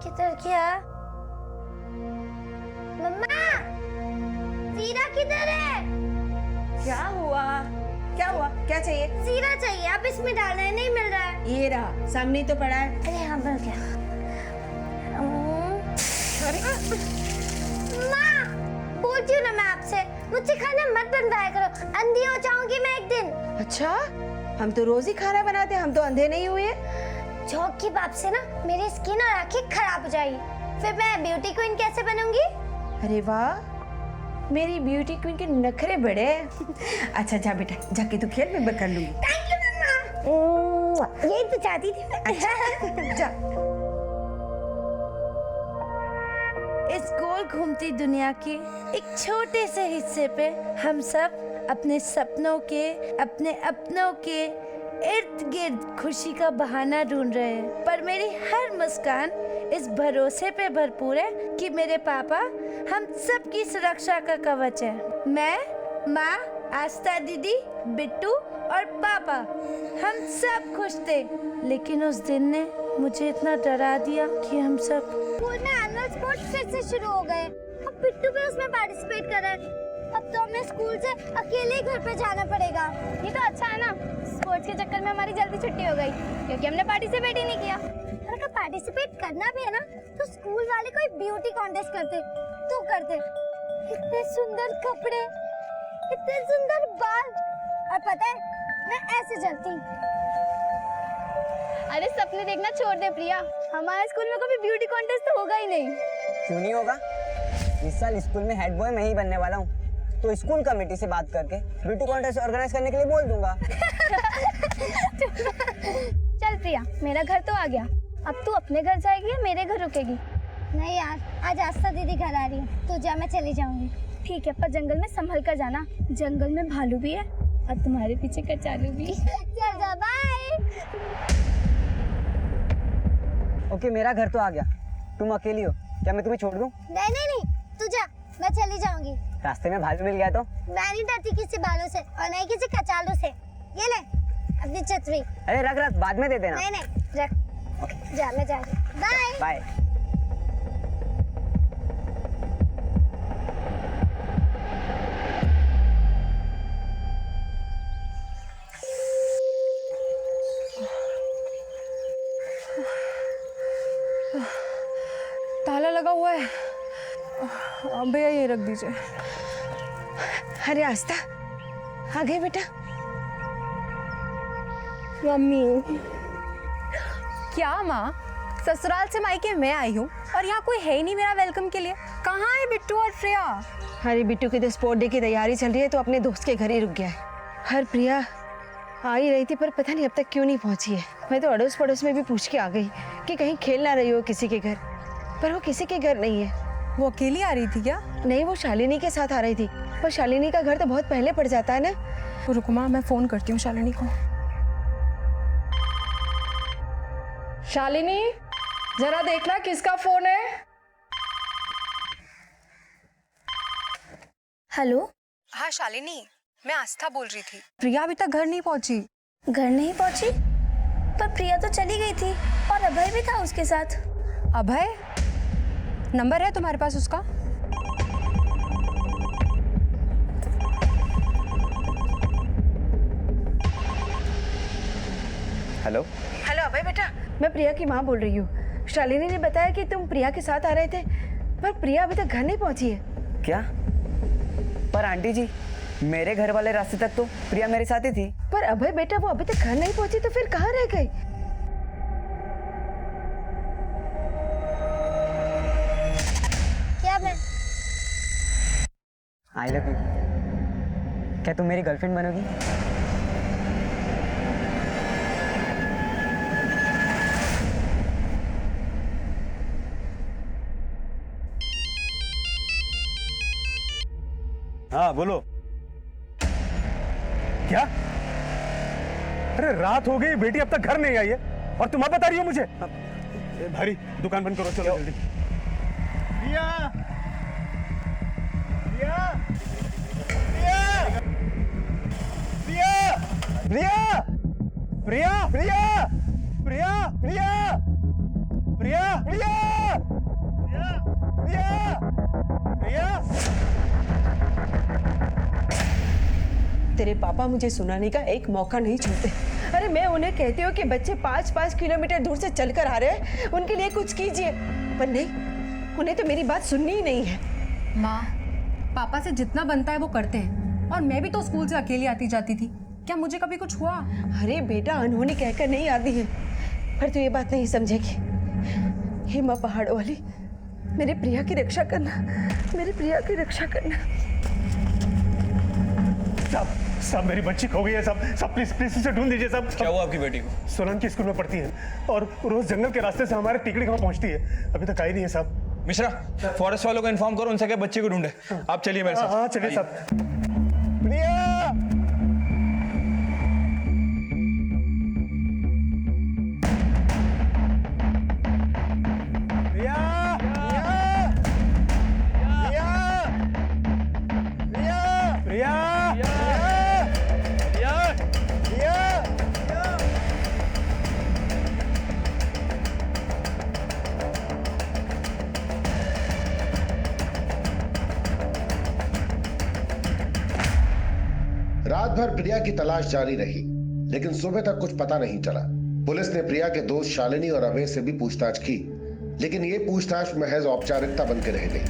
किधर गया? मम्मा, जीरा किधर है? क्या हुआ? क्या हुआ? क्या चाहिए? जीरा चाहिए, आप इसमें डालना है, नहीं मिल रहा है। ये रहा, सामने तो पड़ा है। अरे हाँ, मिल गया। माँ, बोलती हूँ ना मैं आपसे, मुझसे खाना मत बनवाया करो, अंधी हो जाऊंगी मैं एक दिन। अच्छा, हम तो रोज ही खाना बनाते हैं, हम तो अंधे नहीं हुए। जोक की बात से ना मेरी स्किन और आंखें खराब हो जाएगी, फिर मैं ब्यूटी क्वीन कैसे बनूंगी? अरे वाह, मेरी ब्यूटी क्वीन के नखरे बड़े हैं। अच्छा जा बेटा, जाके तू खेल, मैं कर लूंगी। थैंक यू मम्मा। यही तो चाहती थी मैं। अच्छा जा। इस गोल घूमती दुनिया के एक छोटे से हिस्से पे हम सब अपने सपनों के, अपने अपनों के इर्द गिर्द खुशी का बहाना ढूंढ रहे हैं, पर मेरी हर मुस्कान इस भरोसे पे भरपूर है कि मेरे पापा हम सबकी सुरक्षा का कवच है। मैं, माँ, आस्था दीदी, बिट्टू और पापा हम सब खुश थे, लेकिन उस दिन ने मुझे इतना डरा दिया कि हम सब स्कूल में एनुअल स्पोर्ट्स फिर से शुरू हो गए। अब बिट्टू भी उसमें पार्टिसिपेट कर रहा है। अब तो हमें स्कूल से अकेले ही घर पे जाना पड़ेगा। ये तो अच्छा है ना, स्पोर्ट्स के चक्कर में हमारी जल्दी छुट्टी हो गई क्योंकि हमने पार्टिसिपेट ही नहीं किया। और अगर पार्टिसिपेट करना भी है ना तो स्कूल वाले कोई ब्यूटी कॉन्टेस्ट करते तो करते। इतने सुंदर कपड़े, इतने सुंदर बाल, और पता है मैं ऐसे चलती। अरे सपने देखना छोड़ दे प्रिया, हमारे स्कूल में कभी ब्यूटी कॉन्टेस्ट तो होगा ही नहीं। क्यों नहीं होगा? इस साल स्कूल में हेड बॉय मैं ही बनने वाला हूँ, तो स्कूल कमेटी से बात करके ब्यूटी कॉन्टेस्ट ऑर्गेनाइज करने के लिए बोल दूंगा। चल प्रिया, मेरा घर तो आ गया, अब तू अपने घर जाएगी या मेरे घर रुकेगी? नहीं यार, आज आस्था दीदी घर आ रही है, तू जा, मैं चली जाऊंगी। ठीक है, पर जंगल में संभल कर जाना, जंगल में भालू भी है और तुम्हारे पीछे कचालू भी। चल जा, बाय। ओके, मेरा घर तो आ गया, तुम अकेली हो, क्या मैं तुम्हें छोड़ दूं? नहीं नहीं नहीं, तू जा, मैं चली जाऊंगी। रास्ते में भालू मिल गया तो? मैं नहीं डरती किसी बालों से और नहीं किसी कचालू से। ये ले अपनी छतरी। अरे रख रख, बाद में दे देना। नहीं नहीं रख। ओके, जा, मैं जा रही हूँ, बाय बाय। ताला लगा हुआ है। भैया ये रख दीजिए। अरे आस्था, आ गई बेटा? मम्मी। क्या माँ, ससुराल से मायके मैं आई हूँ और यहाँ कोई है ही नहीं मेरा वेलकम के लिए। कहाँ है बिट्टू और प्रिया? अरे बिट्टू की तो स्पोर्ट डे की तैयारी चल रही है, तो अपने दोस्त के घर ही रुक गया है। हर प्रिया आ ही रही थी, पर पता नहीं अब तक क्यों नहीं पहुंची है। मैं तो अड़ोस पड़ोस में भी पूछ के आ गई कि कहीं खेल ना रही हो किसी के घर, पर वो किसी के घर नहीं है। वो अकेली आ रही थी क्या? नहीं, वो शालिनी के साथ आ रही थी, पर शालिनी का घर तो बहुत पहले पड़ जाता है ना। तो रुको माँ, मैं फोन करती हूँ शालिनी को। शालिनी, जरा देखना किसका फोन है। हेलो। हाँ शालिनी, मैं आस्था बोल रही थी। प्रिया अभी तक घर नहीं पहुंची। घर नहीं पहुंची? पर प्रिया तो चली गई थी और अभय भी था उसके साथ। अभय? नंबर है तुम्हारे पास उसका? हेलो हेलो अभय बेटा, मैं प्रिया की माँ बोल रही हूँ। शालिनी ने बताया कि तुम प्रिया के साथ आ रहे थे, पर प्रिया अभी तक घर नहीं पहुंची है। क्या? पर आंटी जी, मेरे घर वाले रास्ते तक तो प्रिया मेरे साथ ही थी। पर अभय बेटा, वो अभी तक घर नहीं पहुंची तो फिर कहाँ रह गई? क्या? मैं आई लव यू। क्या तुम मेरी गर्लफ्रेंड बनोगी? हाँ बोलो। क्या? अरे रात हो गई, बेटी अब तक घर नहीं आई है और तुम अब बता रही हो मुझे? भारी, दुकान बंद करो, चलो जल्दी। प्रिया! प्रिया! प्रिया! प्रिया! प्रिया! प्रिया! प्रिया! प्रिया! प्रिया! प्रिया! तेरे पापा मुझे सुनाने का एक मौका नहीं छोड़ते। अरे मैं उन्हें कहती हूँ कि बच्चे 5-5 किलोमीटर दूर से चलकर आ रहे हैं, उनके लिए कुछ कीजिए, पर नहीं, उन्हें तो मेरी बात सुननी ही नहीं है। माँ, पापा से जितना बनता है वो करते हैं, और मैं भी तो स्कूल से अकेली आती जाती थी, क्या मुझे कभी कुछ हुआ? अरे बेटा, अनहोनी कहकर नहीं आती है, पर तू ये बात नहीं समझेगी। हे माँ पहाड़ों वाली, मेरे प्रिया की रक्षा करना, मेरी प्रिया की रक्षा करना। सब मेरी बच्ची खो गई है। सब प्लीज इसे ढूंढ दीजिए। सब क्या हुआ आपकी बेटी को? सोलन की स्कूल में पढ़ती है और रोज जंगल के रास्ते से हमारे टिकड़ी गांव पहुंचती है, अभी तक आई नहीं है साहब। मिश्रा, फॉरेस्ट वालों को इन्फॉर्म करो, उनसे क्या बच्चे को ढूंढे। आप चलिए मेरे साथ। हाँ चलिए साहब। प्रिया, रात भर प्रिया की तलाश जारी रही, लेकिन सुबह तक कुछ पता नहीं चला। पुलिस ने प्रिया के दोस्त शालिनी और अभय से भी पूछताछ की, लेकिन ये पूछताछ महज औपचारिकता बन के रह गई।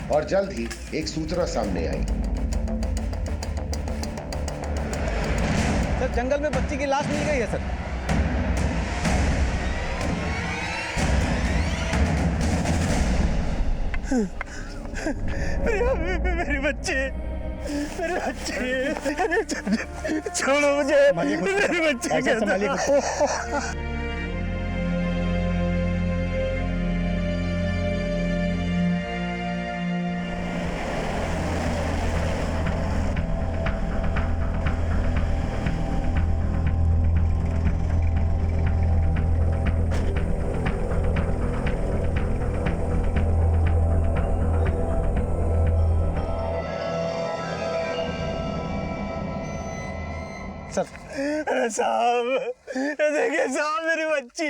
और जल्द ही एक सूचना सामने आई। सर, जंगल में बच्ची की लाश मिल गई है सर। मेरी बच्ची, छोड़ो मुझे, मेरी बच्ची। सर, साहब देखिए साहब, मेरी बच्ची।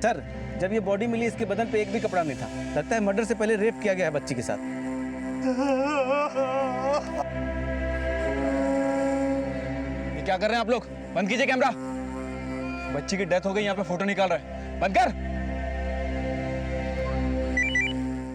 सर, जब ये बॉडी मिली इसके बदन पे एक भी कपड़ा नहीं था। लगता है मर्डर से पहले रेप किया गया है बच्ची के साथ। ये क्या कर रहे हैं आप लोग? बंद कीजिए कैमरा। बच्ची की डेथ हो गई, यहाँ पे फोटो निकाल रहे हैं। बंद कर।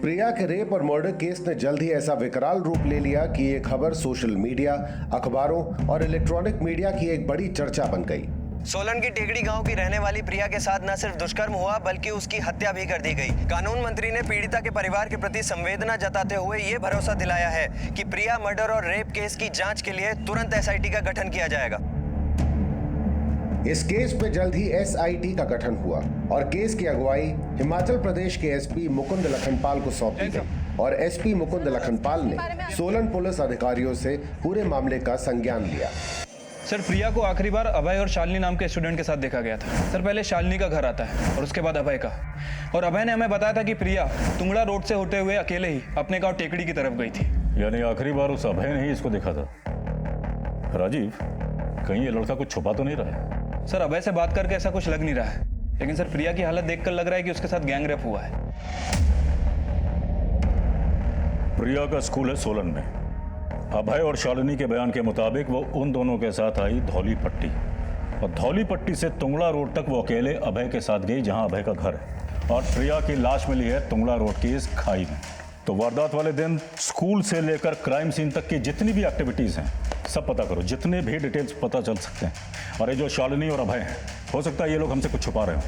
प्रिया के रेप और मर्डर केस ने जल्द ही ऐसा विकराल रूप ले लिया कि ये खबर सोशल मीडिया, अखबारों और इलेक्ट्रॉनिक मीडिया की एक बड़ी चर्चा बन गई। सोलन की टेकड़ी गांव की रहने वाली प्रिया के साथ न सिर्फ दुष्कर्म हुआ बल्कि उसकी हत्या भी कर दी गई। कानून मंत्री ने पीड़िता के परिवार के प्रति संवेदना जताते हुए ये भरोसा दिलाया है कि प्रिया मर्डर और रेप केस की जांच के लिए तुरंत एसआईटी का गठन किया जाएगा। इस केस पे जल्द ही एसआईटी का गठन हुआ और केस की अगुवाई हिमाचल प्रदेश के एसपी मुकुंद लखनपाल को सौंप दी गई और एसपी मुकुंद लखनपाल ने सोलन पुलिस अधिकारियों से पूरे मामले का संज्ञान लिया। सर, प्रिया को आखिरी बार अभय और शालिनी नाम के स्टूडेंट के साथ देखा गया था। सर, पहले शालिनी का घर आता है और उसके बाद अभय का। और अभय ने हमें बताया था कि प्रिया तुंगड़ा रोड से होते हुए अकेले ही अपने गांव टेकड़ी की तरफ गई थी। यानी आखिरी बार उस अभय ने ही इसको देखा था। राजीव, कहीं ये लड़का कुछ छुपा तो नहीं रहा है? सर, अभय से बात करके ऐसा कुछ लग नहीं रहा है, लेकिन सर प्रिया की हालत देखकर लग रहा है कि उसके साथ गैंग रेप हुआ है। प्रिया का स्कूल है सोलन में। अभय और शालिनी के बयान के मुताबिक वो उन दोनों के साथ आई धौली पट्टी, और धौली पट्टी से तुंगड़ा रोड तक वो अकेले अभय के साथ गई, जहां अभय का घर है, और प्रिया की लाश मिली है तुंगड़ा रोड की इस खाई में। तो वारदात वाले दिन स्कूल से लेकर क्राइम सीन तक की जितनी भी एक्टिविटीज हैं सब पता करो, जितने भी डिटेल्स पता चल सकते हैं। और ये जो शालिनी और अभय हैं, हो सकता है ये लोग हमसे कुछ छुपा रहे हो,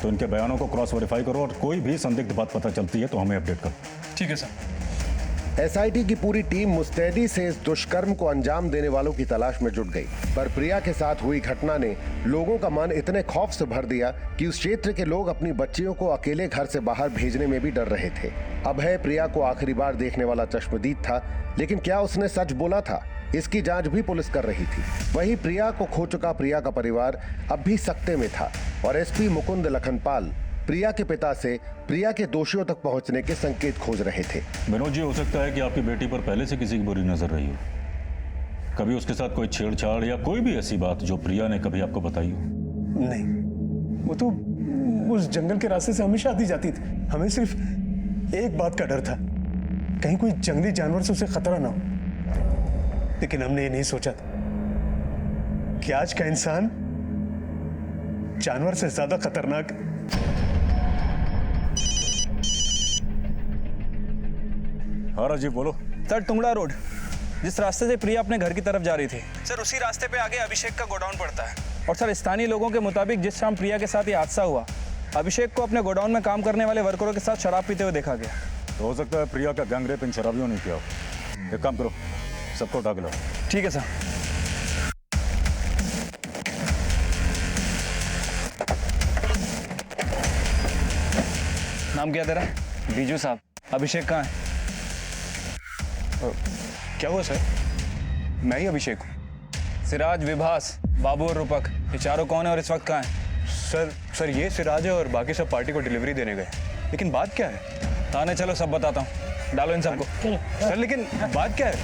तो इनके बयानों को क्रॉस वेरीफाई करो और कोई भी संदिग्ध बात पता चलती है तो हमें अपडेट करो। ठीक है सर। एसआईटी की पूरी टीम मुस्तैदी से इस दुष्कर्म को अंजाम देने वालों की तलाश में जुट गई, पर प्रिया के साथ हुई घटना ने लोगों का मन इतने खौफ से भर दिया कि उस क्षेत्र के लोग अपनी बच्चियों को अकेले घर से बाहर भेजने में भी डर रहे थे। अभय प्रिया को आखिरी बार देखने वाला चश्मदीद था, लेकिन क्या उसने सच बोला था, इसकी जांच भी पुलिस कर रही थी। वहीं प्रिया को खो चुका प्रिया का परिवार अब भी सकते में था और एसपी मुकुंद लखनपाल प्रिया के पिता से प्रिया के दोषियों तक पहुंचने के संकेत खोज रहे थे। विनोद जी, हो सकता है कि आपकी बेटी पर पहले से किसी की बुरी नजर रही हो, कभी उसके साथ कोई छेड़छाड़ या कोई भी ऐसी बात जो प्रिया ने कभी आपको बताई हो? नहीं, वो तो उस जंगल के रास्ते से हमेशा आती जाती थी। हमें सिर्फ एक बात का डर था, कहीं कोई जंगली जानवर से उसे खतरा ना हो। लेकिन हमने ये नहीं सोचा था कि आज का इंसान जानवर से ज्यादा खतरनाक है। हाँ राजीव बोलो। सर टुंगड़ा रोड, जिस रास्ते से प्रिया अपने घर की तरफ जा रही थी सर, उसी रास्ते पे आगे अभिषेक का गोडाउन पड़ता है। और सर स्थानीय लोगों के मुताबिक जिस शाम प्रिया के साथ ये हादसा हुआ, अभिषेक को अपने गोडाउन में काम करने वाले वर्करों के साथ शराब पीते हुए देखा गया। तो हो सकता है प्रिया का गैंगरेप इन शराबियों ने किया हो। एक काम करो, सबको उठा के लाओ। ठीक है सर। नाम क्या तेरा? बीजू साहब। अभिषेक कहाँ है? क्या हुआ सर? मैं ही अभिषेक हूँ। सिराज, विभास, बाबू और रूपक, ये चारों कौन है और इस वक्त कहाँ है? सर ये सिराज है और बाकी सब पार्टी को डिलीवरी देने गए। लेकिन बात क्या है? थाने चलो, सब बताता हूँ। डालो इन सबको। सर लेकिन बात क्या है?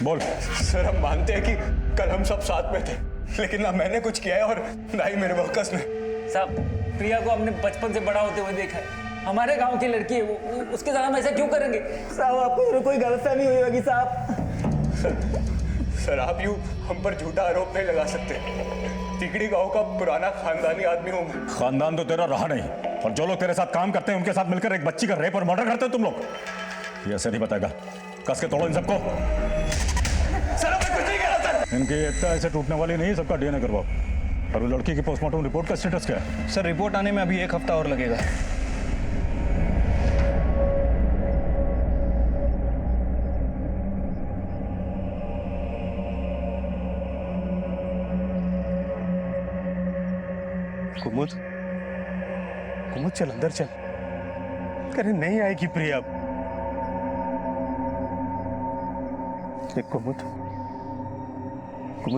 बोल। सर हम मानते हैं कि कल हम सब साथ में थे, लेकिन ना मैंने कुछ किया है और ना ही मेरे वर्कर्स ने। साहब, प्रिया को हमने बचपन से बड़ा होते हुए देखा है। हमारे गांव की लड़की है वो, उसके साथ हम ऐसा क्यों करेंगे? साहब आपको कोई गलतफहमी हुई होगी साहब। सर आप यूं हम पर झूठा आरोप नहीं लगा सकते। तिकड़ी गांव का पुराना खानदानी आदमी हूं मैं। खानदान तो तेरा रहा नहीं, और जो लोग तेरे साथ काम करते हैं उनके साथ मिलकर एक बच्ची का रेप और मर्डर करते हो तुम लोग। ये ऐसे नहीं बताएगा। कस के तोड़ो इन सबको। सर मैं कुछ नहीं कह रहा सर। इनकी एकता ऐसे टूटने वाली नहीं, सबका डीएनए करवाओ। और वो लड़की की पोस्टमार्टम रिपोर्ट का स्टेटस क्या है? सर रिपोर्ट आने में अभी 1 हफ्ता और लगेगा। कुमुद चल अंदर चल। अरे नहीं आएगी प्रिया। ये कुमुद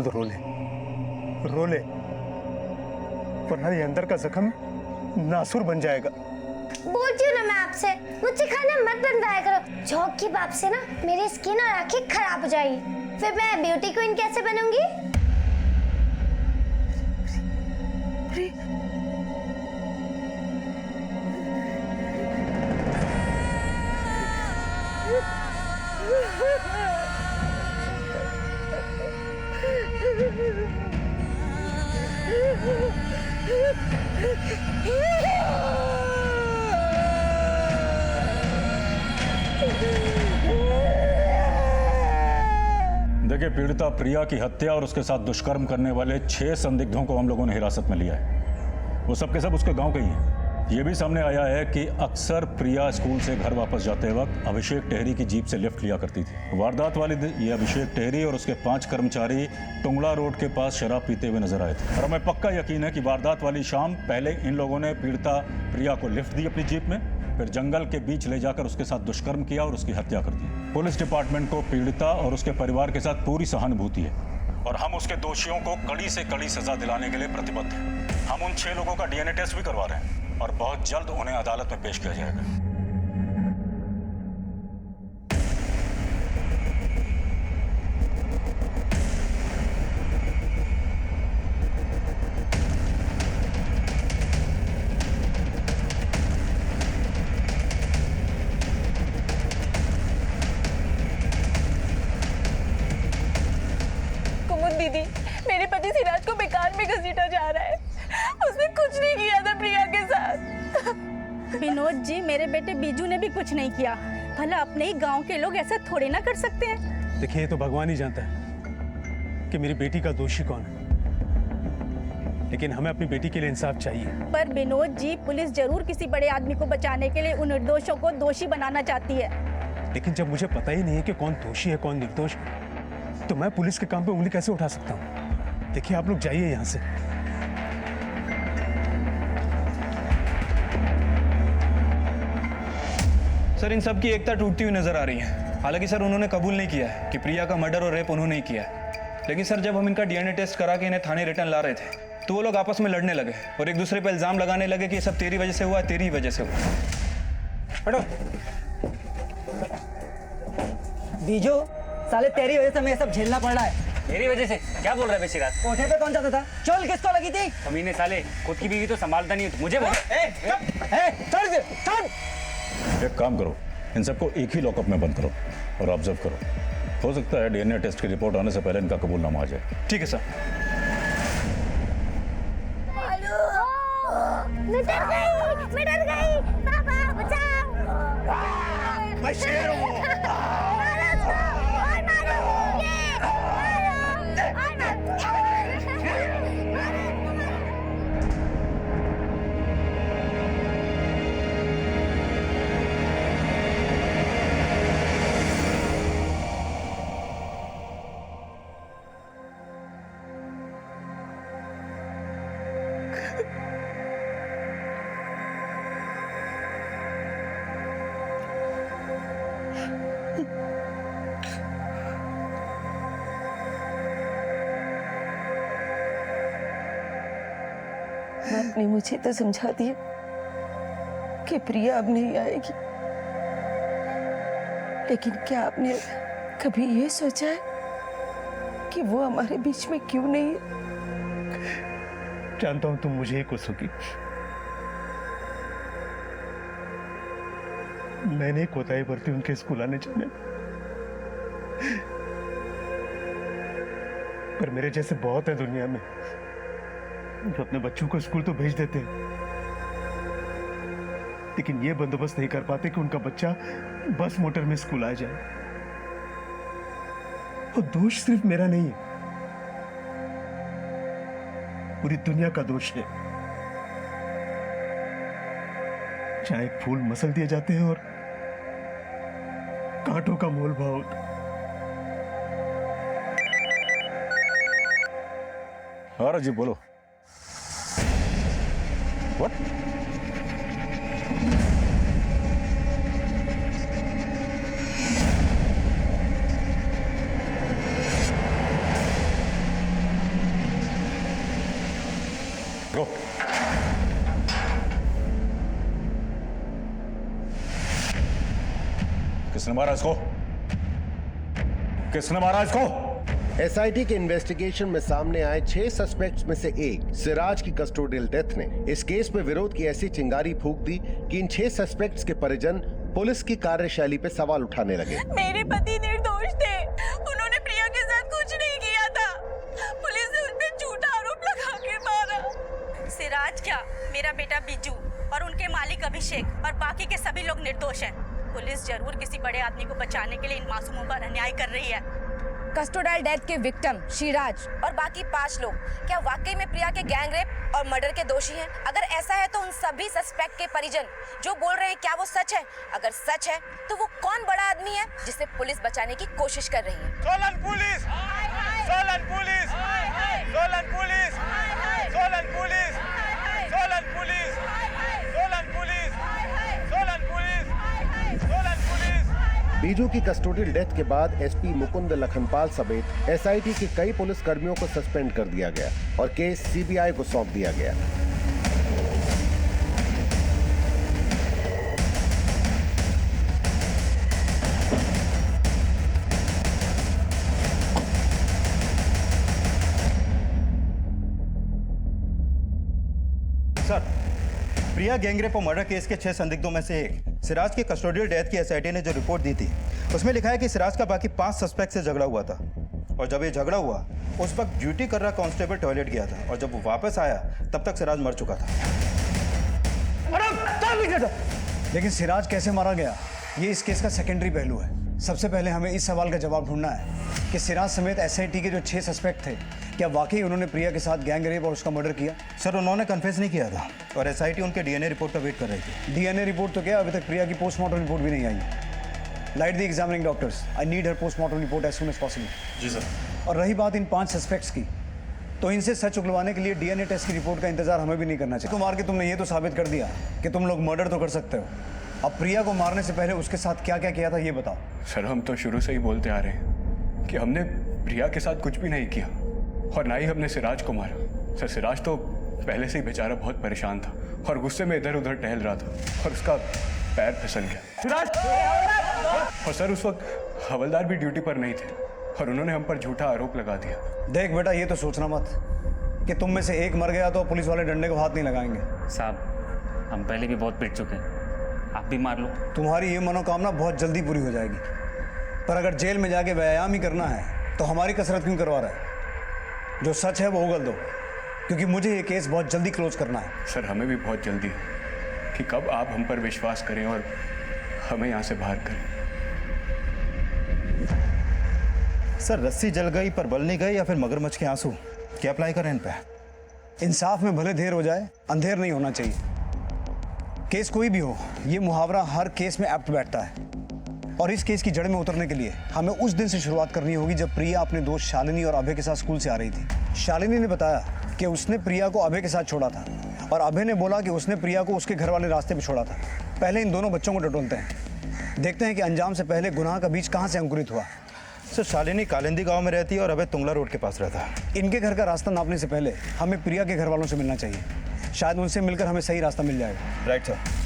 रो ले वरना ये अंदर का जख्म नासुर बन जाएगा। बोलती हूँ ना मैं आपसे, मुझसे खाना मत बनवाया करो। झोंक की बाप से ना मेरी स्किन और आंखें खराब हो जाएगी, फिर मैं ब्यूटी क्वीन कैसे बनूंगी? देखिए, पीड़िता प्रिया की हत्या और उसके साथ दुष्कर्म करने वाले 6 संदिग्धों को हम लोगों ने हिरासत में लिया है। वो सब के सब उसके गांव के ही हैं। ये भी सामने आया है कि अक्सर प्रिया स्कूल से घर वापस जाते वक्त अभिषेक टेहरी की जीप से लिफ्ट लिया करती थी। वारदात वाले दिन ये अभिषेक टेहरी और उसके 5 कर्मचारी टुंगड़ा रोड के पास शराब पीते हुए नजर आए थे। और हमें पक्का यकीन है कि वारदात वाली शाम पहले इन लोगों ने पीड़िता प्रिया को लिफ्ट दी अपनी जीप में, फिर जंगल के बीच ले जाकर उसके साथ दुष्कर्म किया और उसकी हत्या कर दी। पुलिस डिपार्टमेंट को पीड़िता और उसके परिवार के साथ पूरी सहानुभूति है और हम उसके दोषियों को कड़ी से कड़ी सजा दिलाने के लिए प्रतिबद्ध हैं। हम उन 6 लोगों का डीएनए टेस्ट भी करवा रहे हैं और बहुत जल्द उन्हें अदालत में पेश किया जाएगा। कुमुद दीदी, मेरे पति सिराज को बेकार में घसीटा जा रहा है। उसने कुछ नहीं किया था प्रिया के साथ। विनोद जी, मेरे बेटे बीजू ने भी कुछ नहीं किया। भला अपने ही गांव के लोग ऐसा थोड़े ना कर सकते हैं। देखिए, ये तो भगवान ही जानता है कि मेरी बेटी का दोषी कौन है, लेकिन हमें अपनी बेटी के लिए इंसाफ चाहिए। पर विनोद जी, पुलिस जरूर किसी बड़े आदमी को बचाने के लिए उन निर्दोषों को दोषी बनाना चाहती है। लेकिन जब मुझे पता ही नहीं है कि कौन दोषी है कौन निर्दोष, तो मैं पुलिस के काम पे उंगली कैसे उठा सकता हूँ? देखिए, आप लोग जाइए यहाँ से। सर इन सब की एकता टूटती हुई नजर आ रही है। हालांकि सर उन्होंने कबूल नहीं किया है कि प्रिया का मर्डर और रेप उन्होंने ही किया है। लेकिन सर जब हम इनका डीएनए टेस्ट करा के इन्हें थाने रिटर्न ला रहे थे तो वो लोग आपस में लड़ने लगे और एक दूसरे पर इल्जाम लगाने लगे कि ये सब तेरी वजह से हुआ, तेरी वजह से हुआ। हटो। बीजू, साले तेरी वजह से मैं सब झेलना पड़ रहा है। मेरी वजह से? क्या बोल रहा है बे सिराज? कोठे पे कौन जाता था? चल किसको लगी थी? कमीने साले, खुद की बीवी तो संभालता नहीं है, मुझे बोल। एक काम करो, इन सबको एक ही लॉकअप में बंद करो और ऑब्जर्व करो। हो सकता है डीएनए टेस्ट की रिपोर्ट आने से पहले इनका कबूलनामा आ जाए। ठीक है सर। मैं डर गई पापा बचाओ। मैं शेर हूँ। आपने मुझे तो समझा दिया कि प्रिया अब नहीं आएगी, लेकिन क्या आपने कभी ये सोचा है कि वो हमारे बीच में क्यों नहीं है? जानता हूं तुम मुझे ही कोसोगी। मैंने कोताही बरती उनके स्कूल आने जाने, पर मेरे जैसे बहुत है दुनिया में जो अपने बच्चों को स्कूल तो भेज देते हैं, लेकिन ये बंदोबस्त नहीं कर पाते कि उनका बच्चा बस मोटर में स्कूल आ जाए। वो दोष सिर्फ मेरा नहीं है, पूरी दुनिया का दोष है। जहां एक फूल मसल दिए जाते हैं और कांटों का मोल भाव होता है। हाँ राजीव बोलो। What? Go. किसने मारा इसको? किसने मारा इसको? एसआईटी के इन्वेस्टिगेशन में सामने आए 6 सस्पेक्ट्स में से एक सिराज की कस्टोडियल डेथ ने इस केस में विरोध की ऐसी चिंगारी फूंक दी कि इन 6 सस्पेक्ट्स के परिजन पुलिस की कार्यशैली पे सवाल उठाने लगे। मेरे पति निर्दोष थे, उन्होंने प्रिया के साथ कुछ नहीं किया था। पुलिस ने उन पे झूठा आरोप लगा के मारा। सिराज क्या, मेरा बेटा बिजू और उनके मालिक अभिषेक और बाकी के सभी लोग निर्दोष हैं। पुलिस जरूर किसी बड़े आदमी को बचाने के लिए इन मासूमों पर अन्याय कर रही है। कस्टोडियल डेथ के विक्टिम शिराज और बाकी 5 लोग क्या वाकई में प्रिया के गैंग रेप और मर्डर के दोषी हैं? अगर ऐसा है तो उन सभी सस्पेक्ट के परिजन जो बोल रहे हैं क्या वो सच है? अगर सच है तो वो कौन बड़ा आदमी है जिसे पुलिस बचाने की कोशिश कर रही है? Solan police! Solan police! Solan police! Solan police! Solan police! Solan police! Solan police! Solan police! Biju की कस्टोडियल डेथ के बाद एसपी मुकुंद लखनपाल समेत एसआईटी के कई पुलिस कर्मियों को सस्पेंड कर दिया गया और केस सीबीआई को सौंप दिया गया। सर, प्रिया गैंगरेप और मर्डर केस के 6 संदिग्धों में से एक सिराज की कस्टोडियल डेथ की एसआईटी ने जो रिपोर्ट दी थी उसमें लिखा है कि सिराज का बाकी 5 सस्पेक्ट से झगड़ा हुआ था और जब ये झगड़ा हुआ उस वक्त ड्यूटी कर रहा कांस्टेबल टॉयलेट गया था और जब वो वापस आया तब तक सिराज मर चुका था। लेकिन सिराज कैसे मारा गया ये इस केस का सेकेंडरी पहलू है। सबसे पहले हमें इस सवाल का जवाब ढूंढना है कि सिराज समेत एसआईटी के जो 6 सस्पेक्ट थे क्या वाकई उन्होंने प्रिया के साथ गैंग रेप और उसका मर्डर किया? सर, उन्होंने कन्फेस नहीं किया था और एसआईटी उनके डीएनए रिपोर्ट का वेट कर रही थी। डीएनए रिपोर्ट तो क्या, अभी तक प्रिया की पोस्टमार्टम रिपोर्ट भी नहीं आई। Light the examining doctors, I need her postmortem report as soon as possible. जी सर। और रही बात इन 5 सस्पेक्ट्स की, तो इनसे सच उगलवाने के लिए डीएनए टेस्ट की रिपोर्ट का इंतजार हमें भी नहीं करना चाहिए। मार के तुमने ये तो साबित कर दिया कि तुम लोग मर्डर तो कर सकते हो। अब प्रिया को मारने से पहले उसके साथ क्या क्या किया था ये बताओ। सर, हम तो शुरू से ही बोलते आ रहे हैं कि हमने प्रिया के साथ कुछ भी नहीं किया और ना ही हमने सिराज को मारा। सर, सिराज तो पहले से ही बेचारा बहुत परेशान था और गुस्से में इधर उधर टहल रहा था और उसका पैर फिसल गया। सिराज! और सर, उस वक्त हवलदार भी ड्यूटी पर नहीं थे और उन्होंने हम पर झूठा आरोप लगा दिया। देख बेटा, ये तो सोचना मत कि तुम में से एक मर गया तो पुलिस वाले डंडे को हाथ नहीं लगाएंगे। साहब, हम पहले भी बहुत पिट चुके हैं, आप भी मार लो। तुम्हारी ये मनोकामना बहुत जल्दी पूरी हो जाएगी, पर अगर जेल में जाके व्यायाम ही करना है तो हमारी कसरत क्यों करवा रहा है? जो सच है वो उगल दो, क्योंकि मुझे ये केस बहुत जल्दी क्लोज करना है। सर, हमें भी बहुत जल्दी है कि कब आप हम पर विश्वास करें और हमें यहाँ से बाहर करें। सर, रस्सी जल गई पर बल नहीं गई, या फिर मगरमच्छ के आंसू? क्या अप्लाई करें इन पे? इंसाफ में भले देर हो जाए, अंधेर नहीं होना चाहिए। केस कोई भी हो, ये मुहावरा हर केस में एप्ट बैठता है। और इस केस की जड़ में उतरने के लिए हमें उस दिन से शुरुआत करनी होगी जब प्रिया अपने दोस्त शालिनी और अभय के साथ स्कूल से आ रही थी। शालिनी ने बताया कि उसने प्रिया को अभय के साथ छोड़ा था, और अभय ने बोला कि उसने प्रिया को उसके घर वाले रास्ते पे छोड़ा था। पहले इन दोनों बच्चों को टटोलते हैं, देखते हैं कि अंजाम से पहले गुनाह का बीज कहाँ से अंकुरित हुआ। सर, शालिनी कालिंदी गांव में रहती है और अभय तुंगला रोड के पास रहता है। इनके घर का रास्ता नापने से पहले हमें प्रिया के घर वालों से मिलना चाहिए, शायद उनसे मिलकर हमें सही रास्ता मिल जाएगा। Right sir.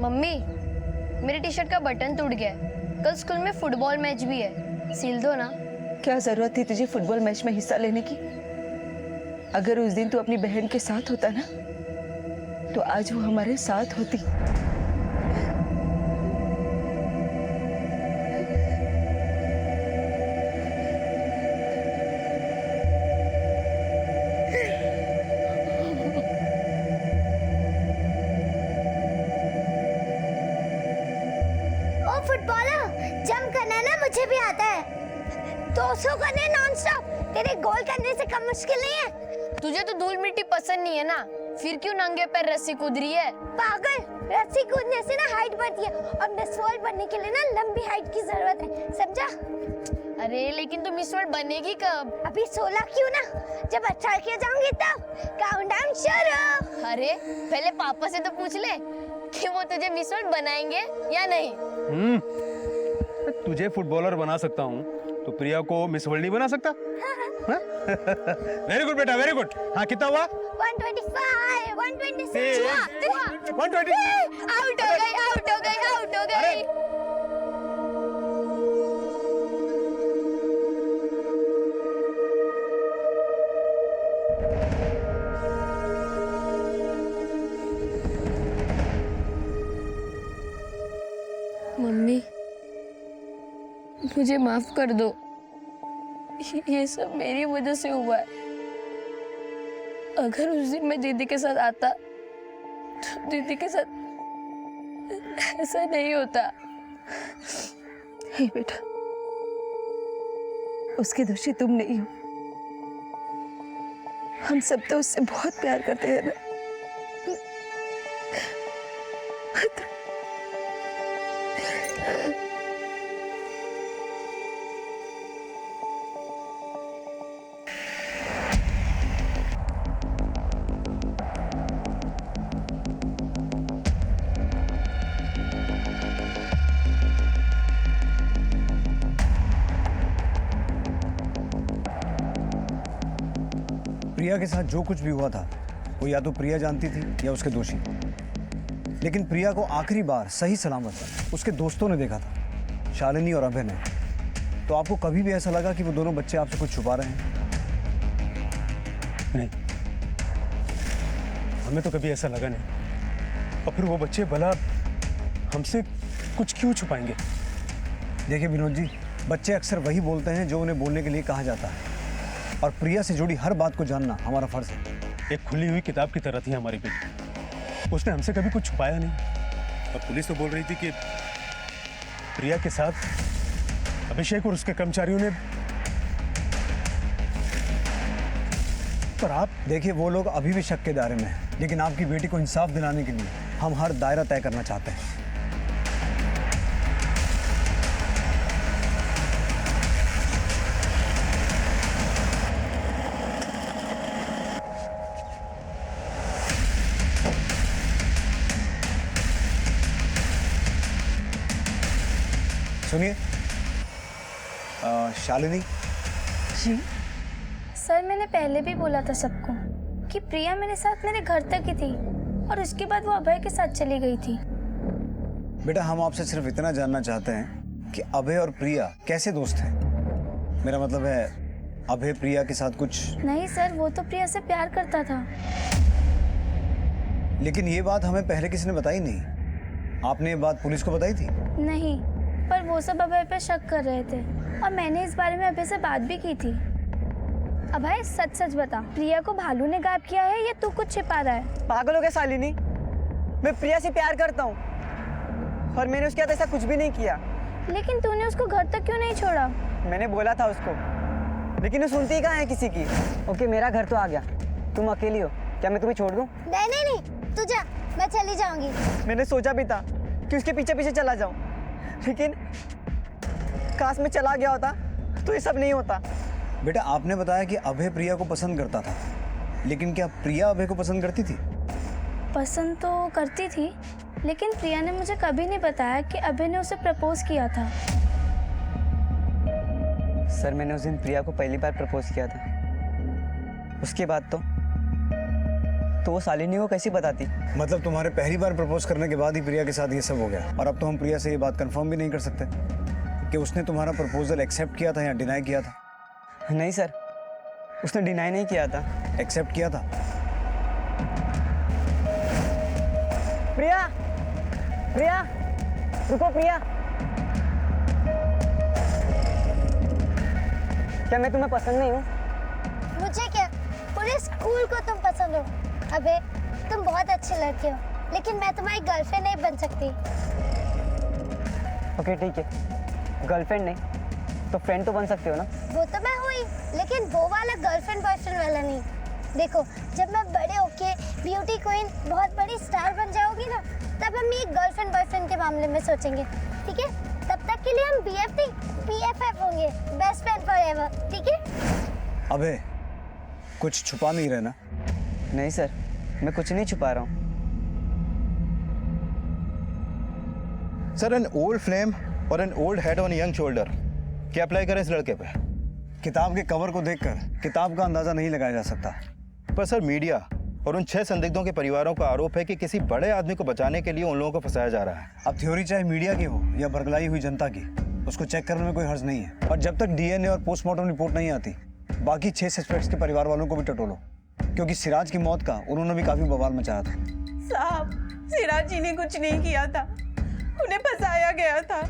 मम्मी, मेरी टी शर्ट का बटन टूट गया है। कल स्कूल में फुटबॉल मैच भी है, सिल दो ना। क्या जरूरत थी तुझे फुटबॉल मैच में हिस्सा लेने की? अगर उस दिन तू अपनी बहन के साथ होता ना, तो आज वो हमारे साथ होती। ओ फुटबॉलर, जंप करना ना मुझे भी आता है। 200 करने नॉन स्टॉप, तेरे गोल करने से कम मुश्किल नहीं है। तुझे तो धूल मिट्टी पसंद नहीं है ना, फिर क्यों नंगे पैर रस्सी कूद रही है? पागल, रस्सी कूदने से ना हाइट बढ़ती है, और मिस वर्ल्ड बनने के लिए ना लंबी हाइट की जरूरत है, समझा? अरे लेकिन तू मिस वर्ल्ड बनेगी कब? अभी 16 क्यों ना, जब 18 के जाऊंगी तब। काउंटडाउन शुरू। अरे पहले पापा से तो पूछ ले कि वो तुझे मिस वर्ल्ड बनाएंगे या नहीं। तुझे फुटबॉलर बना सकता हूँ तो प्रिया को मिस वर्ल्ड नहीं बना सकता? वेरी गुड बेटा, वेरी गुड। हाँ, कितना हुआ? 125, 126। आउट हो गई, आउट हो गई, आउट हो गई। मम्मी, मुझे माफ कर दो, ये सब मेरी वजह से हुआ है। अगर उस दिन मैं दीदी के साथ आता तो दीदी के साथ ऐसा नहीं होता। हे बेटा, उसके दोषी तुम नहीं हो। हम सब तो उससे बहुत प्यार करते हैं ना। प्रिया के साथ जो कुछ भी हुआ था वो या तो प्रिया जानती थी या उसके दोषी, लेकिन प्रिया को आखिरी बार सही सलामत उसके दोस्तों ने देखा था, शालिनी और अभय ने। तो आपको कभी भी ऐसा लगा कि वो दोनों बच्चे आपसे कुछ छुपा रहे हैं? नहीं, हमें तो कभी ऐसा लगा नहीं। और फिर वो बच्चे भला हमसे कुछ क्यों छुपाएंगे? देखिए विनोद जी, बच्चे अक्सर वही बोलते हैं जो उन्हें बोलने के लिए कहा जाता है, और प्रिया से जुड़ी हर बात को जानना हमारा फर्ज है। एक खुली हुई किताब की तरह थी हमारी बेटी, उसने हमसे कभी कुछ छुपाया नहीं। और पुलिस तो बोल रही थी कि प्रिया के साथ अभिषेक और उसके कर्मचारियों ने। पर आप देखिए, वो लोग अभी भी शक के दायरे में हैं, लेकिन आपकी बेटी को इंसाफ दिलाने के लिए हम हर दायरा तय करना चाहते हैं। सुनिए, शालिनी। जी सर, मैंने पहले भी बोला था सबको कि प्रिया मेरे साथ मेरे घर तक ही थी और उसके बाद वो अभय के साथ चली गई थी। बेटा हम आपसे सिर्फ इतना जानना चाहते हैं कि अभय और प्रिया कैसे दोस्त हैं। मेरा मतलब है अभय प्रिया के साथ कुछ। नहीं सर, वो तो प्रिया से प्यार करता था। लेकिन ये बात हमें पहले किसी ने बताई नहीं। आपने ये बात पुलिस को बताई थी? नहीं, पर वो सब अभय पे शक कर रहे थे और मैंने इस बारे में अभय से बात भी की थी। अभय सच सच बता, प्रिया को भालू ने गायब किया है या तू कुछ छिपा रहा है? पागल हो गया शालिनी, मैं प्रिया से प्यार करता हूँ और मैंने उसके साथ ऐसा कुछ भी नहीं किया। लेकिन तूने उसको घर तक क्यों नहीं छोड़ा? मैंने बोला था उसको, लेकिन वो सुनती ही कहाँ है किसी की। ओके मेरा घर तो आ गया, तुम अकेली हो, क्या मैं तुम्हें छोड़ दूँ? नहीं नहीं नहीं, तू जा, मैं चली जाऊंगी। मैंने सोचा भी था कि उसके पीछे पीछे चला जाऊं, लेकिन काश में चला गया होता तो ये सब नहीं होता। बेटा आपने बताया कि अभय प्रिया को पसंद करता था, लेकिन क्या प्रिया अभय को पसंद करती थी? पसंद तो करती थी, लेकिन प्रिया ने मुझे कभी नहीं बताया कि अभय ने उसे प्रपोज किया था। सर मैंने उस दिन प्रिया को पहली बार प्रपोज किया था, उसके बाद तो वो शालिनी को कैसे बताती? मतलब तुम्हारे पहली बार प्रपोज करने के बाद ही प्रिया के साथ ये सब हो गया, और अब तो हम प्रिया से ये बात कंफर्म भी नहीं कर सकते कि उसने तुम्हारा प्रपोजल एक्सेप्ट किया था या डिनाई किया था। नहीं सर, उसने डिनाई नहीं किया था, एक्सेप्ट किया था। प्रिया, प्रिया, रुको प्रिया, क्या मैं तुम्हें पसंद नहीं हूँ? मुझे क्या, पूरे स्कूल को तुम पसंद हो। अबे तुम बहुत अच्छे लड़के हो, लेकिन मैं तुम्हारी गर्लफ्रेंड नहीं बन सकती। ओके ठीक है, गर्लफ्रेंड नहीं तो फ्रेंड तो बन सकते हो ना? वो तो मैं हुई, लेकिन वो वाला गर्लफ्रेंड बॉयफ्रेंड वाला नहीं। देखो जब मैं बड़े होके ब्यूटी क्वीन बहुत बड़ी स्टार बन जाऊंगी ना, तब हम ये गर्लफ्रेंड बॉयफ्रेंड के मामले में सोचेंगे, ठीक है? तब तक के लिए हम BF नहीं BFF होंगे, बेस्ट फ्रेंड फॉरएवर, ठीक है? अबे कुछ छुपा नहीं रहे ना? नहीं सर, मैं कुछ नहीं छुपा रहा हूँ। सर एन ओल्ड फ्लेम और an old head on young shoulder, क्या अप्लाई करें इस लड़के पे? किताब के कवर को देखकर किताब का अंदाजा नहीं लगाया जा सकता। पर सर मीडिया और उन 6 संदिग्धों के परिवारों का आरोप है कि किसी बड़े आदमी को बचाने के लिए उन लोगों को फंसाया जा रहा है। अब थ्योरी चाहे मीडिया की हो या बरगलाई हुई जनता की, उसको चेक करने में कोई हर्ज नहीं है। और जब तक DNA और पोस्टमार्टम रिपोर्ट नहीं आती, बाकी 6 सस्पेक्ट्स के परिवार वालों को भी टटोलो, क्योंकि सिराज की मौत का उन्होंने भी काफी बवाल मचाया था। साहब, सिराज जी ने कुछ नहीं किया था, उन्हें फंसाया गया था।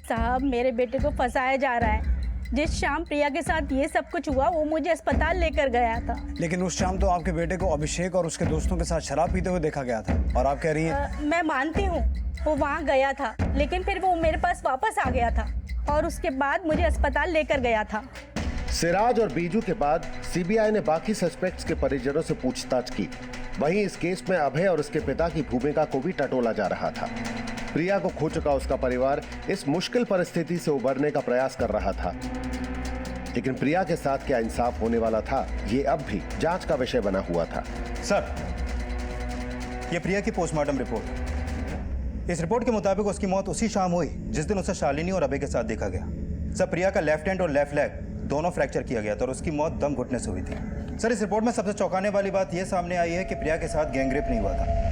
साहब, मेरे बेटे को फंसाया जा रहा है। जिस शाम प्रिया के साथ ये सब कुछ हुआ, वो मुझे अस्पताल लेकर गया था। लेकिन उस शाम तो आपके बेटे को अभिषेक और उसके दोस्तों के साथ शराब पीते हुए देखा गया था, और आप कह रही हैं? मैं मानती हूँ वो वहाँ गया था, लेकिन फिर वो मेरे पास वापस आ गया था और उसके बाद मुझे अस्पताल लेकर गया था। सिराज और बीजू के बाद CBI ने बाकी सस्पेक्ट्स के परिजनों से पूछताछ की। वहीं इस केस में अभय और उसके पिता की भूमिका को भी टटोला जा रहा था। प्रिया को खो चुका उसका परिवार इस मुश्किल परिस्थिति से उबरने का प्रयास कर रहा था, लेकिन प्रिया के साथ क्या इंसाफ होने वाला था, ये अब भी जांच का विषय बना हुआ था। सर, ये प्रिया की पोस्टमार्टम रिपोर्ट, इस रिपोर्ट के मुताबिक उसकी मौत उसी शाम हुई जिस दिन उसे शालिनी और अभय के साथ देखा गया। सर, प्रिया का लेफ्ट हैंड और लेफ्ट लेग दोनों फ्रैक्चर किया गया था और उसकी मौत दम घुटने से हुई थी। सर, इस रिपोर्ट में सबसे चौंकाने वाली बात यह सामने आई है कि प्रिया के साथ गैंगरेप नहीं हुआ था।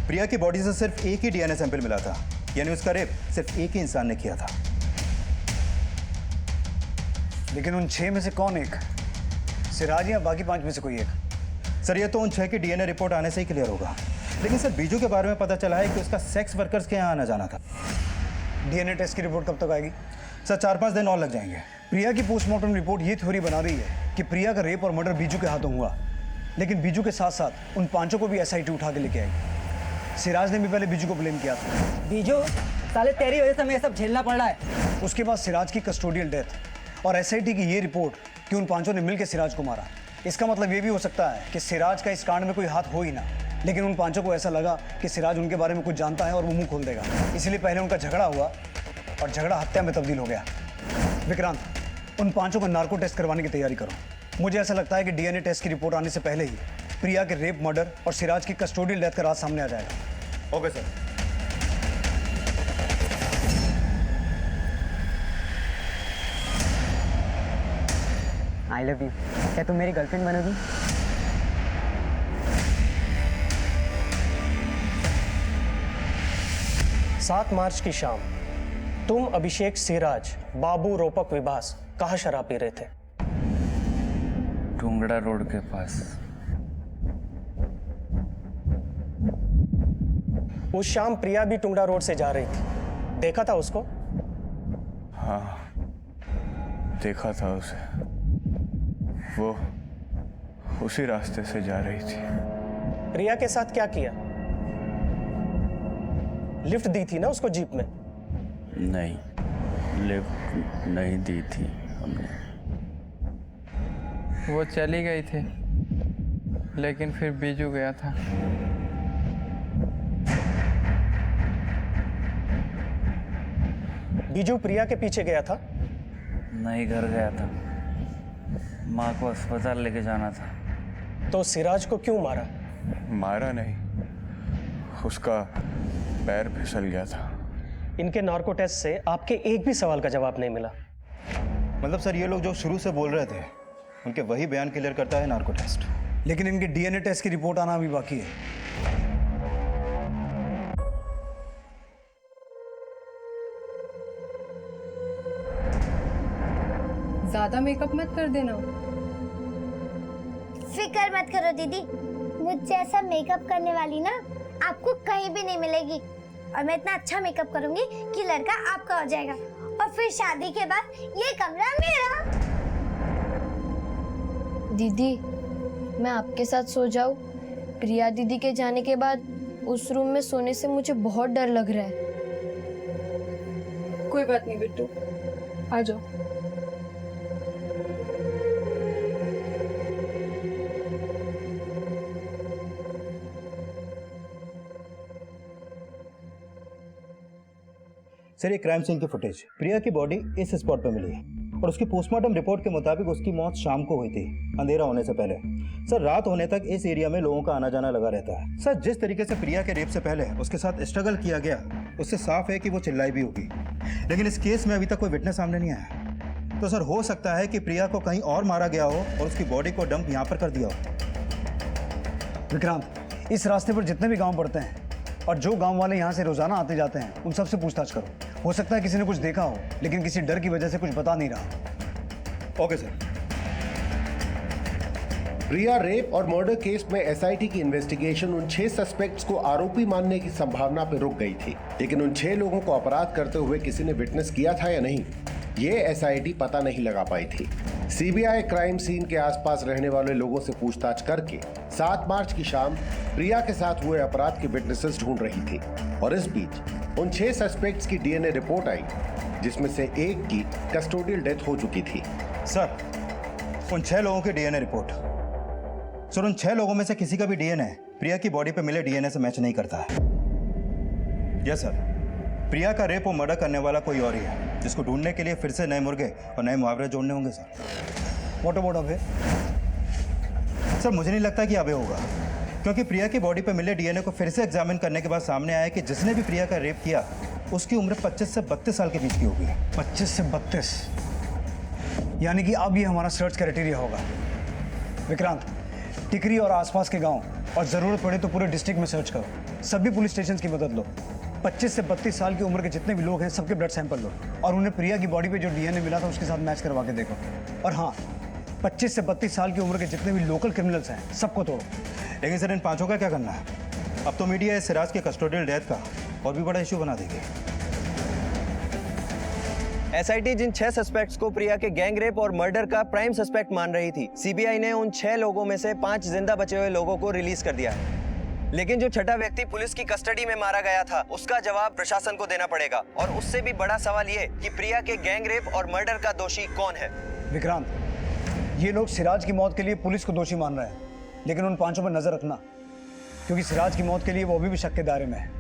प्रिया की बॉडी से सिर्फ एक ही DNA सैंपल मिला था, यानी उसका रेप सिर्फ एक ही इंसान ने किया था। लेकिन उन 6 में से कौन एक? सिराज या बाकी 5 में से कोई एक? सर, ये तो उन 6 की DNA रिपोर्ट आने से ही क्लियर होगा। लेकिन सर, बीजू के बारे में पता चला है कि उसका सेक्स वर्कर्स के यहाँ आना जाना था। DNA टेस्ट की रिपोर्ट कब तक आएगी? सर, 4-5 दिन और लग जाएंगे। प्रिया की पोस्टमार्टम रिपोर्ट ये थ्योरी बना रही है कि प्रिया का रेप और मर्डर बीजू के हाथों हुआ, लेकिन बीजू के साथ साथ उन 5 को भी SIT उठा के लेके आई। सिराज ने भी पहले बीजू को ब्लेम किया था। बीजू, साले तेरी वजह से हमें ये सब झेलना पड़ रहा है। उसके बाद सिराज की कस्टोडियल डेथ और SIT की ये रिपोर्ट कि उन 5 ने मिलकर सिराज को मारा। इसका मतलब ये भी हो सकता है कि सिराज का इस कांड में कोई हाथ हो ही ना, लेकिन उन 5 को ऐसा लगा कि सिराज उनके बारे में कुछ जानता है और वो मुंह खोल देगा, इसलिए पहले उनका झगड़ा हुआ और झगड़ा हत्या में तब्दील हो गया। विक्रांत, उन 5 को नार्को टेस्ट करवाने की तैयारी करो। मुझे ऐसा लगता है कि DNA टेस्ट की रिपोर्ट आने से पहले ही प्रिया के रेप, मर्डर और सिराज की कस्टोडियल डेथ का राज सामने आ जाएगा। Okay sir. I love you. क्या तुम मेरी गर्लफ्रेंड बनोगी? सात मार्च की शाम तुम, अभिषेक, सिराज, बाबू, रोपक, विभास कहाँ शराब पी रहे थे? टुंगड़ा रोड के पास। उस शाम प्रिया भी टुंगड़ा रोड से जा रही थी, देखा था उसको? हाँ, देखा था उसे। वो उसी रास्ते से जा रही थी। प्रिया के साथ क्या किया? लिफ्ट दी थी ना उसको जीप में? नहीं, लिफ्ट नहीं दी थी हमने। वो चली गई थी, लेकिन फिर बीजू गया था। बीजू प्रिया के पीछे गया था? नहीं, घर गया था, माँ को अस्पताल लेके जाना था। तो सिराज को क्यों मारा? मारा नहीं, उसका पैर फिसल गया था। इनके नार्को टेस्ट से आपके एक भी सवाल का जवाब नहीं मिला। मतलब सर, ये लोग जो शुरू से बोल रहे थे उनके वही बयान क्लियर करता है नार्को टेस्ट। लेकिन इनके डीएनए टेस्ट की रिपोर्ट आना अभी बाकी है। ज्यादा मेकअप मत कर देना। फिक्र मत करो दीदी, मुझ जैसा मेकअप करने वाली ना आपको कहीं भी नहीं मिलेगी। और मैं इतना अच्छा मेकअप करूंगी कि लड़का आपका हो जाएगा, और फिर शादी के बाद ये कमरा मेरा। दीदी, मैं आपके साथ सो जाऊं? प्रिया दीदी के जाने के बाद उस रूम में सोने से मुझे बहुत डर लग रहा है। कोई बात नहीं बिट्टू, आ जाओ। सर, ये क्राइम सीन की फुटेज, प्रिया की बॉडी इस स्पॉट पर मिली है और उसकी पोस्टमार्टम रिपोर्ट के मुताबिक उसकी मौत शाम को हुई थी, अंधेरा होने से पहले। सर, रात होने तक इस एरिया में लोगों का आना जाना लगा रहता है। सर, जिस तरीके से प्रिया के रेप से पहले उसके साथ स्ट्रगल किया गया, उससे साफ है कि वो चिल्लाई भी होगी। लेकिन इस केस में अभी तक कोई विटनेस सामने नहीं आया। तो सर, हो सकता है कि प्रिया को कहीं और मारा गया हो और उसकी बॉडी को डंप यहाँ पर कर दिया हो। विक्रांत, इस रास्ते पर जितने भी गांव पड़ते हैं और जो गांव वाले यहाँ से रोजाना आते जाते हैं, उन सबसे पूछताछ करो। हो सकता है किसी ने कुछ देखा हो, लेकिन किसी डर की वजह से कुछ बता नहीं रहा। Okay sir. प्रिया रेप और मर्डर केस में एसआईटी की इन्वेस्टिगेशन उन 6 सस्पेक्ट्स को आरोपी मानने की संभावना पर रुक गई थी, लेकिन उन 6 लोगों को अपराध करते हुए किसी ने विटनेस किया था या नहीं, ये एसआईटी पता नहीं लगा पाई थी। सीबीआई क्राइम सीन के आसपास रहने वाले लोगों से पूछताछ करके 7 मार्च की शाम प्रिया के साथ हुए अपराध के विटनेसेस ढूंढ रही थी, और इस बीच उन 6 सस्पेक्ट्स की डीएनए रिपोर्ट आई, जिसमें से एक की कस्टोडियल डेथ हो चुकी थी। सर, उन 6 लोगों की डीएनए रिपोर्ट, सर, उन 6 लोगों में से किसी का भी डीएनए प्रिया की बॉडी पे मिले डीएनए से मैच नहीं करता है। यस सर, प्रिया का रेप और मर्डर करने वाला कोई और ही है, जिसको ढूंढने के लिए फिर से नए मुर्गे और नए मुहावरे जोड़ने होंगे sir. What about Abhay? Sir, मुझे नहीं लगता कि अभय होगा, क्योंकि प्रिया की बॉडी पे मिले डीएनए को फिर से एग्जामिन करने के बाद सामने आया कि जिसने भी प्रिया का रेप किया उसकी उम्र 25 से 32 साल के बीच की होगी। 25 से 32, यानी कि अब ये हमारा सर्च क्राइटेरिया होगा। विक्रांत, टिकरी और आसपास के गांव और जरूरत पड़े तो पूरे डिस्ट्रिक्ट में सर्च करो। सभी पुलिस स्टेशन की मदद लो। 25 से 32 साल की उम्र के जितने भी लोग हैं, सबके ब्लड सैंपल लो और उन्हें प्रिया की बॉडी पे जो डीएनए मिला था उसके साथ मैच करवा के देखो। और हाँ, 25 से 32 साल की उम्र के जितने भी लोकल क्रिमिनल्स हैं, सबको तोड़ो। लेकिन सर, इन 5 का क्या करना है? अब तो मीडिया इस सिराज के कस्टोडियल डेथ का और भी बड़ा इशू बना देगी। एसआईटी जिन 6 सस्पेक्ट्स को प्रिया के गैंग रेप और मर्डर का प्राइम सस्पेक्ट मान रही थी, सीबीआई ने उन 6 लोगों में से 5 जिंदा बचे हुए लोगों को रिलीज कर दिया है। लेकिन जो छठा व्यक्ति पुलिस की कस्टडी में मारा गया था, उसका जवाब प्रशासन को देना पड़ेगा। और उससे भी बड़ा सवाल ये कि प्रिया के गैंग रेप और मर्डर का दोषी कौन है। विक्रांत, ये लोग सिराज की मौत के लिए पुलिस को दोषी मान रहे हैं, लेकिन उन 5 पर नजर रखना, क्योंकि सिराज की मौत के लिए वो अभी भी शक के दायरे में है।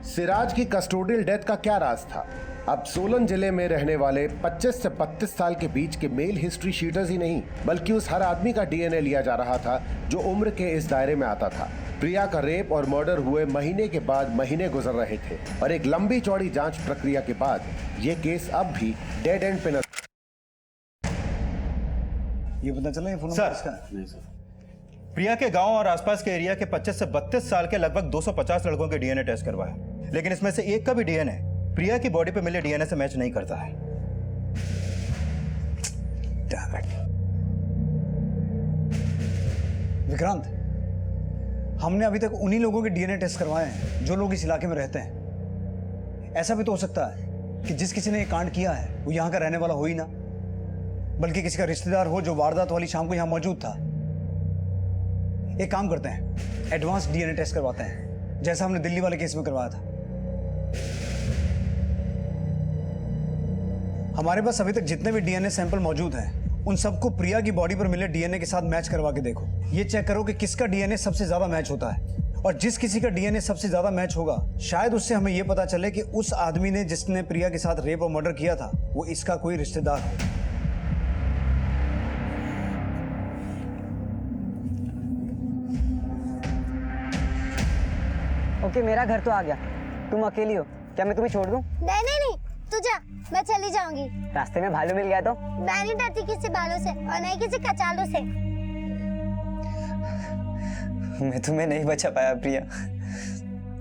सिराज की कस्टोडियल डेथ का क्या राज था? अब सोलन जिले में रहने वाले 25 से 32 साल के बीच के मेल हिस्ट्री शीटर्स ही नहीं, बल्कि उस हर आदमी का डीएनए लिया जा रहा था जो उम्र के इस दायरे में आता था। प्रिया का रेप और मर्डर हुए महीने के बाद महीने गुजर रहे थे, और एक लंबी चौड़ी जांच प्रक्रिया के बाद ये केस अब भी डेड एंड पे ये पता चला ये फोन सर। किसका है? नहीं सर। प्रिया के गांव और आसपास के एरिया के 25 से 32 साल के लगभग 250 लड़कों के डीएनए टेस्ट करवाया, लेकिन इसमें से एक का भी डीएनए प्रिया की बॉडी पे मिले डीएनए से मैच नहीं करता है। विक्रांत, हमने अभी तक उन्हीं लोगों के डीएनए टेस्ट करवाए हैं जो लोग इस इलाके में रहते हैं। ऐसा भी तो हो सकता है कि जिस किसी ने ये कांड किया है वो यहाँ का रहने वाला हो ही ना, बल्कि किसी का रिश्तेदार हो जो वारदात वाली शाम को यहाँ मौजूद था। एक काम करते हैं, एडवांस डीएनए टेस्ट करवाते हैं, जैसा हमने दिल्ली वाले केस में करवाया था। हमारे पास अभी तक जितने भी डीएनए सैंपल मौजूद हैं उन सबको प्रिया की बॉडी पर मिले डीएनए के साथ मैच करवा के देखो। ये चेक करो कि किसका डीएनए सबसे ज्यादा मैच होता है, और जिस किसी का डीएनए सबसे ज्यादा मैच होगा शायद उससे हमें यह पता चले कि उस आदमी ने जिसने प्रिया के साथ रेप और मर्डर किया था वो इसका कोई रिश्तेदार हो। ओके, मेरा घर तो आ गया, तुम अकेली हो, क्या मैं तुम्हें छोड़ दूं? नहीं नहीं नहीं, तू जा, मैं चली जाऊंगी। रास्ते में भालू मिल गया तो? मैं नहीं डरती किसी बालों से और नहीं किसी कचालों से। मैं तुम्हें नहीं बचा पाया प्रिया।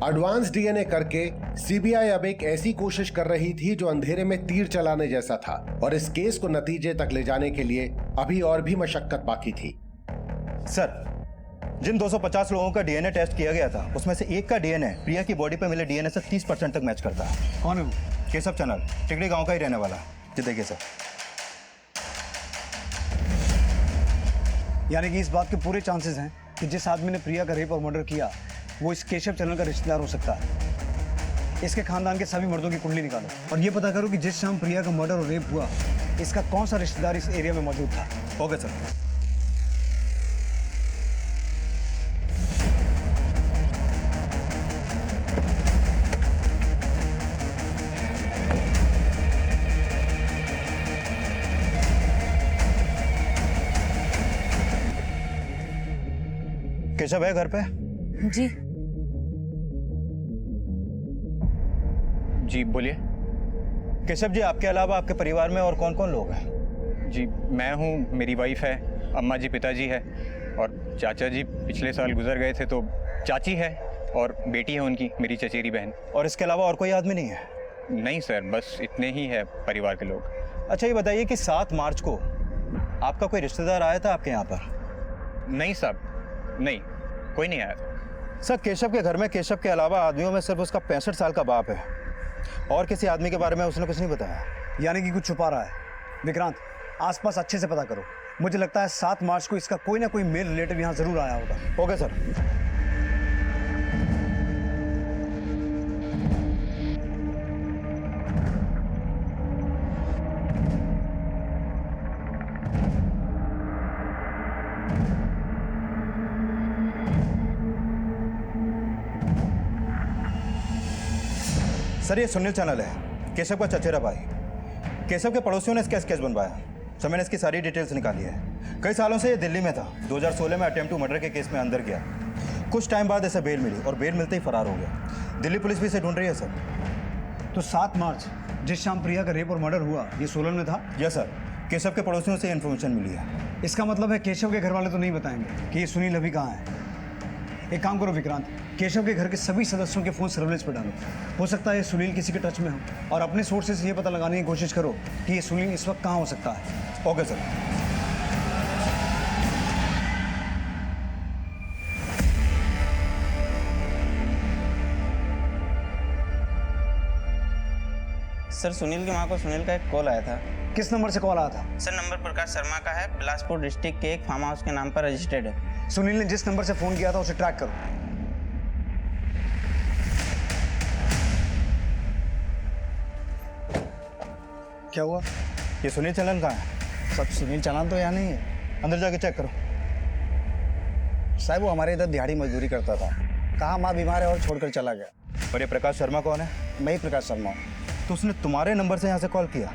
एडवांस डीएनए करके सीबीआई अब एक ऐसी कोशिश कर रही थी जो अंधेरे में तीर चलाने जैसा था, और इस केस को नतीजे तक ले जाने के लिए अभी और भी मशक्कत बाकी थी। सर, जिन 250 लोगों का डीएनए टेस्ट किया गया था उसमें से एक का डीएनए प्रिया की बॉडी पे मिले डीएनए से 30% तक मैच करता है। कौन है वो? केशव चनल, टिकड़ी गांव का ही रहने वाला। जी देखिए सर। यानी कि इस बात के पूरे चांसेस हैं कि जिस आदमी ने प्रिया का रेप और मर्डर किया वो इस केशव चैनल का रिश्तेदार हो सकता है। इसके खानदान के सभी मर्दों की कुंडली निकालो और ये पता करो कि जिस शाम प्रिया का मर्डर और रेप हुआ इसका कौन सा रिश्तेदार इस एरिया में मौजूद था। Okay sir. केशव है घर पे? जी जी बोलिए। केशव जी, आपके अलावा आपके परिवार में और कौन कौन लोग हैं? जी मैं हूँ, मेरी वाइफ है, अम्मा जी पिताजी है, और चाचा जी पिछले साल गुजर गए थे तो चाची है, और बेटी है उनकी, मेरी चचेरी बहन। और इसके अलावा और कोई आदमी नहीं है? नहीं सर, बस इतने ही है परिवार के लोग। अच्छा, ये बताइए कि 7 मार्च को आपका कोई रिश्तेदार आया था आपके यहाँ पर? नहीं साहब, नहीं, कोई नहीं आया था। सर, केशव के घर में केशव के अलावा आदमियों में सिर्फ उसका 65 साल का बाप है, और किसी आदमी के बारे में उसने कुछ नहीं बताया। यानी कि कुछ छुपा रहा है। विक्रांत, आसपास अच्छे से पता करो। मुझे लगता है 7 मार्च को इसका कोई ना कोई मेल रिलेटिव यहाँ जरूर आया होगा। Okay sir. सर, ये सुनील चैनल है, केशव का चचेरा भाई। केशव के पड़ोसियों ने इसका स्केच बनवाया, सर मैंने इसकी सारी डिटेल्स निकाली है। कई सालों से ये दिल्ली में था, 2016 में अटेम्प्ट टू मर्डर के केस में अंदर गया। कुछ टाइम बाद इसे बेल मिली और बेल मिलते ही फरार हो गया। दिल्ली पुलिस भी इसे ढूंढ रही है सर। तो 7 मार्च जिस शाम प्रिया का रेप और मर्डर हुआ ये सोलन में था? यस सर, केशव के पड़ोसियों से इन्फॉर्मेशन मिली है। इसका मतलब है केशव के घर वाले तो नहीं बताएंगे कि ये सुनील अभी कहाँ है। एक काम करो विक्रांत, केशव के घर के सभी सदस्यों के फोन सर्विलेंस पर डालो। हो सकता है ये सुनील किसी के टच में हो, और अपने सोर्सेज से ये पता लगाने की कोशिश करो कि ये सुनील इस वक्त कहाँ हो सकता है। Okay sir. सर, सुनील की मां को सुनील का एक कॉल आया था। किस नंबर से कॉल आया था? सर, नंबर प्रकाश शर्मा का है, बिलासपुर डिस्ट्रिक्ट के एक फार्म हाउस के नाम पर रजिस्टर्ड है। सुनील ने जिस नंबर से फोन किया था उसे ट्रैक करो। क्या हुआ? ये सुनील चलन कहाँ है? सब सुनील चलन तो यहाँ नहीं है। अंदर जाके चेक करो। साहब, वो हमारे इधर दिहाड़ी मजदूरी करता था, कहाँ माँ बीमार है और छोड़कर चला गया। और ये प्रकाश शर्मा कौन है? मैं ही प्रकाश शर्मा हूँ। तो उसने तुम्हारे नंबर से यहाँ से कॉल किया?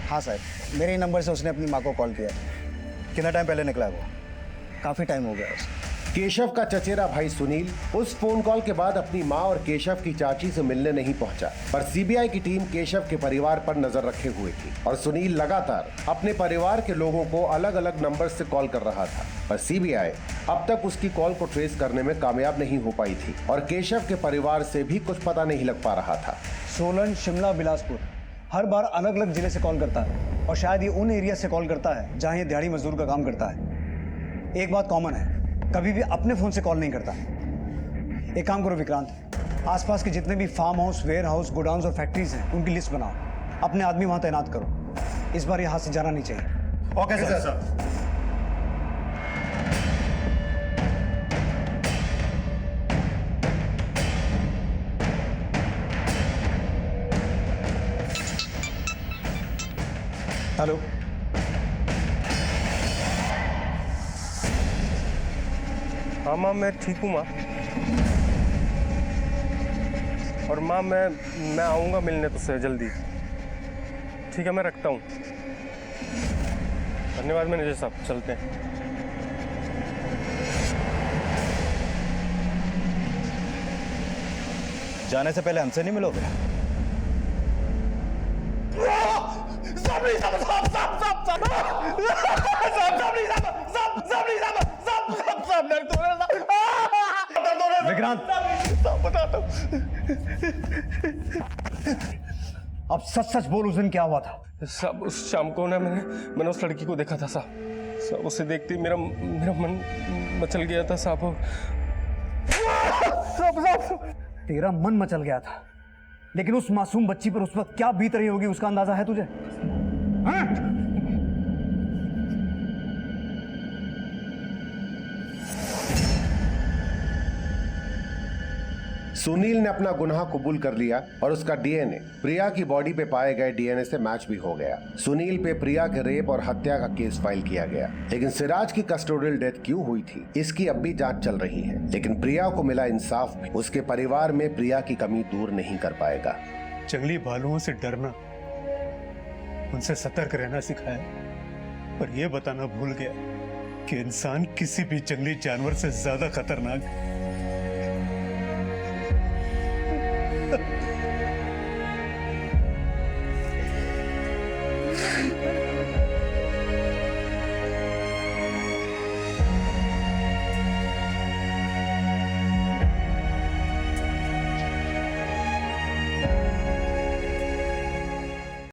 हाँ साहब, मेरे ही नंबर से उसने अपनी माँ को कॉल किया। कितना टाइम पहले निकला है वो? काफ़ी टाइम हो गया उसे। केशव का चचेरा भाई सुनील उस फोन कॉल के बाद अपनी मां और केशव की चाची से मिलने नहीं पहुंचा, पर सीबीआई की टीम केशव के परिवार पर नजर रखे हुए थी और सुनील लगातार अपने परिवार के लोगों को अलग अलग नंबर से कॉल कर रहा था, पर सीबीआई अब तक उसकी कॉल को ट्रेस करने में कामयाब नहीं हो पाई थी और केशव के परिवार से भी कुछ पता नहीं लग पा रहा था। सोलन, शिमला, बिलासपुर हर बार अलग अलग जिले से कॉल करता है और शायद ये उन एरिया से कॉल करता है जहां ये दिहाड़ी मजदूर का काम करता है। एक बात कॉमन है, कभी भी अपने फोन से कॉल नहीं करता। एक काम करो विक्रांत, आसपास के जितने भी farm house, warehouse, godowns और फैक्ट्रीज हैं उनकी लिस्ट बनाओ, अपने आदमी वहां तैनात करो। इस बार ये हाथ से जाना नहीं चाहिए। Okay sir. हेलो, हाँ माँ, मैं ठीक हूँ माँ। और माँ मैं आऊँगा मिलने तुझसे जल्दी। ठीक है, मैं रखता हूँ। धन्यवाद मैनेजर साहब, चलते हैं। जाने से पहले हमसे नहीं मिलोगे? विक्रांत, अब सच सच बोल, उस दिन क्या हुआ था? साहब, उस शाम को ना मैंने उस लड़की को देखा था साहब। उसे देखते ही मेरा मन मचल गया था साहब। तेरा मन मचल गया था, लेकिन उस मासूम बच्ची पर उस वक्त क्या बीत रही होगी उसका अंदाजा है तुझे? हाँ? सुनील ने अपना गुनाह कबूल कर लिया और उसका डीएनए प्रिया की बॉडी पे पाए गए डीएनए से मैच भी हो गया। सुनील पे प्रिया के रेप और हत्या का केस फाइल किया गया, लेकिन सिराज की कस्टोडियल डेथ क्यों हुई थी इसकी अब भी जांच चल रही है। लेकिन प्रिया को मिला इंसाफ भी उसके परिवार में प्रिया की कमी दूर नहीं कर पाएगा। जंगली भालुओं से डरना, उनसे सतर्क रहना सिखाया, पर यह बताना भूल गया कि इंसान किसी भी जंगली जानवर से ज्यादा खतरनाक है।